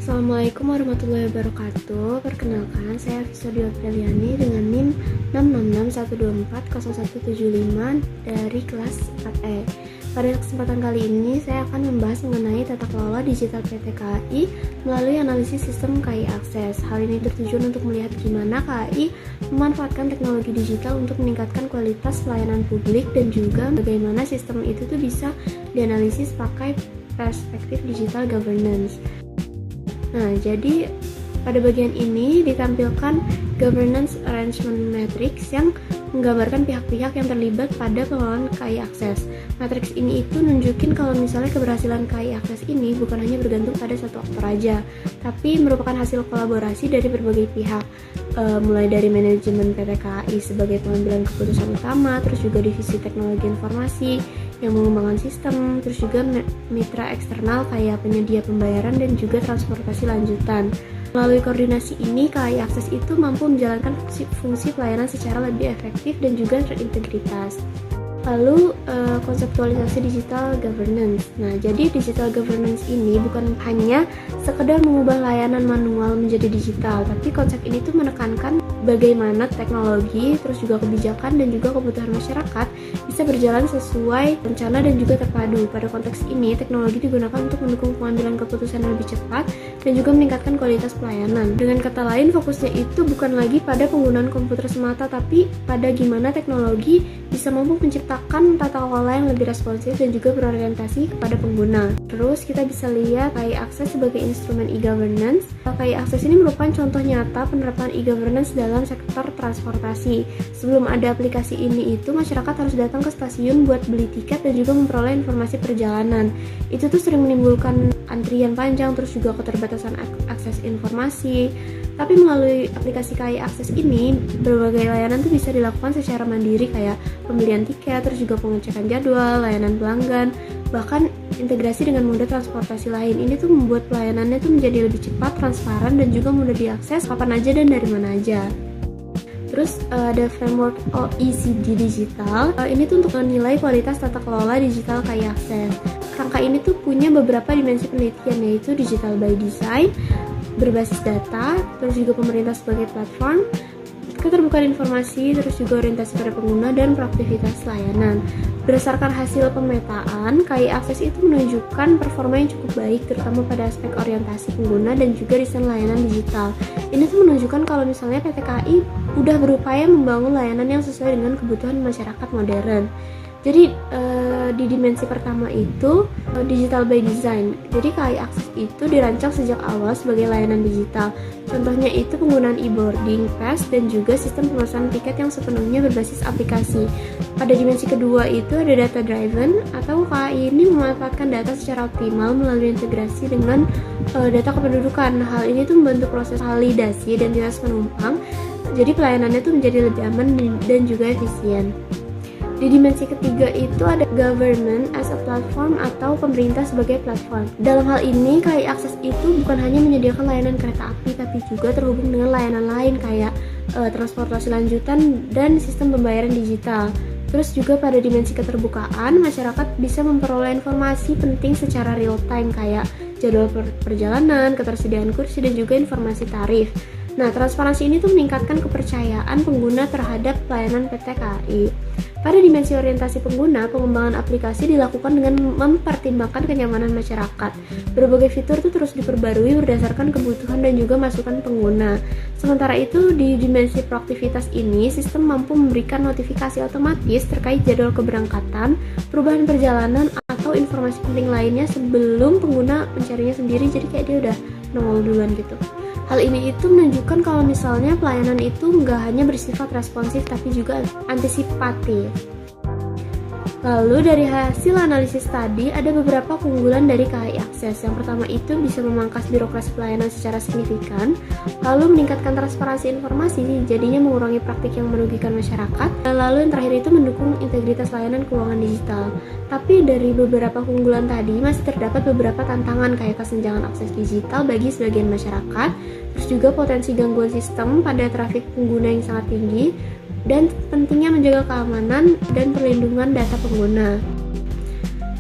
Assalamualaikum warahmatullahi wabarakatuh. Perkenalkan, saya Fisodi Opreliani dengan NIM 666124017 dari kelas 4E. Pada kesempatan kali ini, saya akan membahas mengenai tata kelola digital PT KAI melalui analisis sistem KAI Akses. Hal ini bertujuan untuk melihat gimana KAI memanfaatkan teknologi digital untuk meningkatkan kualitas pelayanan publik dan juga bagaimana sistem itu tuh bisa dianalisis pakai perspektif digital governance. Nah, jadi pada bagian ini ditampilkan Governance Arrangement Matrix yang menggambarkan pihak-pihak yang terlibat pada pengelolaan KAI Akses. Matriks ini itu nunjukin kalau misalnya keberhasilan KAI Akses ini bukan hanya bergantung pada satu aktor aja, tapi merupakan hasil kolaborasi dari berbagai pihak, mulai dari manajemen PT KAI sebagai pengambilan keputusan utama, terus juga divisi teknologi informasi yang mengembangkan sistem, terus juga mitra eksternal kayak penyedia pembayaran dan juga transportasi lanjutan. Melalui koordinasi ini, KAI Akses itu mampu menjalankan fungsi pelayanan secara lebih efektif dan juga terintegritas. Lalu konseptualisasi digital governance. Nah, jadi digital governance ini bukan hanya sekedar mengubah layanan manual menjadi digital, tapi konsep ini tuh menekankan bagaimana teknologi, terus juga kebijakan dan juga kebutuhan masyarakat bisa berjalan sesuai rencana dan juga terpadu. Pada konteks ini, teknologi digunakan untuk mendukung pengambilan keputusan yang lebih cepat dan juga meningkatkan kualitas pelayanan. Dengan kata lain, fokusnya itu bukan lagi pada penggunaan komputer semata, tapi pada gimana teknologi bisa mampu menciptakan tata kelola yang lebih responsif dan juga berorientasi kepada pengguna. Terus kita bisa lihat KAI Akses sebagai instrumen e-governance. KAI Akses ini merupakan contoh nyata penerapan e-governance dalam sektor transportasi. Sebelum ada aplikasi ini itu masyarakat harus datang ke stasiun buat beli tiket dan juga memperoleh informasi perjalanan. Itu tuh sering menimbulkan antrian panjang, terus juga keterbatasan akses informasi. Tapi melalui aplikasi KAI Akses ini, berbagai layanan tuh bisa dilakukan secara mandiri kayak pembelian tiket, terus juga pengecekan jadwal, layanan pelanggan, bahkan integrasi dengan moda transportasi lain. Ini tuh membuat pelayanannya tuh menjadi lebih cepat, transparan, dan juga mudah diakses kapan aja dan dari mana aja. Terus ada framework OECD Digital. Ini tuh untuk menilai kualitas tata kelola digital KAI Akses. Kerangka ini tuh punya beberapa dimensi penelitian, yaitu digital by design, berbasis data, terus juga pemerintah sebagai platform, keterbukaan informasi, terus juga orientasi pada pengguna dan proaktivitas layanan. Berdasarkan hasil pemetaan, KAI Akses itu menunjukkan performa yang cukup baik, terutama pada aspek orientasi pengguna dan juga desain layanan digital. Ini tuh menunjukkan kalau misalnya PT KAI udah berupaya membangun layanan yang sesuai dengan kebutuhan masyarakat modern. Jadi di dimensi pertama itu digital by design. Jadi KAI Akses itu dirancang sejak awal sebagai layanan digital. Contohnya itu penggunaan e-boarding pass dan juga sistem pemesanan tiket yang sepenuhnya berbasis aplikasi. Pada dimensi kedua itu ada data driven, atau KAI ini memanfaatkan data secara optimal melalui integrasi dengan data kependudukan. Hal ini tuh membantu proses validasi identitas penumpang. Jadi pelayanannya tuh menjadi lebih aman dan juga efisien. Di dimensi ketiga itu ada government as a platform atau pemerintah sebagai platform. Dalam hal ini, KAI Akses itu bukan hanya menyediakan layanan kereta api, tapi juga terhubung dengan layanan lain kayak transportasi lanjutan dan sistem pembayaran digital. Terus juga pada dimensi keterbukaan, masyarakat bisa memperoleh informasi penting secara real time kayak jadwal perjalanan, ketersediaan kursi, dan juga informasi tarif. Nah, transparansi ini tuh meningkatkan kepercayaan pengguna terhadap pelayanan PT KAI. Pada dimensi orientasi pengguna, pengembangan aplikasi dilakukan dengan mempertimbangkan kenyamanan masyarakat. Berbagai fitur itu terus diperbarui berdasarkan kebutuhan dan juga masukan pengguna. Sementara itu, di dimensi proaktivitas ini, sistem mampu memberikan notifikasi otomatis terkait jadwal keberangkatan, perubahan perjalanan, atau informasi penting lainnya sebelum pengguna mencarinya sendiri, jadi kayak dia udah nongol duluan gitu. Hal ini itu menunjukkan kalau misalnya pelayanan itu nggak hanya bersifat responsif tapi juga antisipatif. Lalu dari hasil analisis tadi ada beberapa keunggulan dari KAI Akses. Yang pertama itu bisa memangkas birokrasi pelayanan secara signifikan, lalu meningkatkan transparansi informasi, jadinya mengurangi praktik yang merugikan masyarakat. Lalu yang terakhir itu mendukung integritas layanan keuangan digital. Tapi dari beberapa keunggulan tadi masih terdapat beberapa tantangan kayak kesenjangan akses digital bagi sebagian masyarakat, terus juga potensi gangguan sistem pada trafik pengguna yang sangat tinggi, dan pentingnya menjaga keamanan dan perlindungan data pengguna.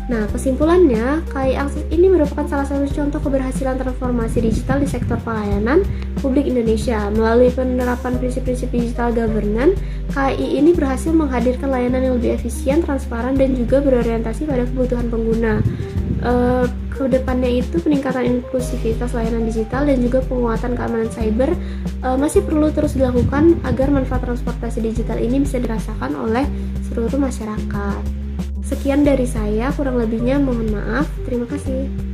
Nah, kesimpulannya, KAI Akses ini merupakan salah satu contoh keberhasilan transformasi digital di sektor pelayanan publik Indonesia. Melalui penerapan prinsip-prinsip digital governance, KAI ini berhasil menghadirkan layanan yang lebih efisien, transparan, dan juga berorientasi pada kebutuhan pengguna. Kedepannya itu peningkatan inklusivitas layanan digital dan juga penguatan keamanan cyber masih perlu terus dilakukan agar manfaat transportasi digital ini bisa dirasakan oleh seluruh masyarakat. Sekian dari saya, kurang lebihnya mohon maaf. Terima kasih.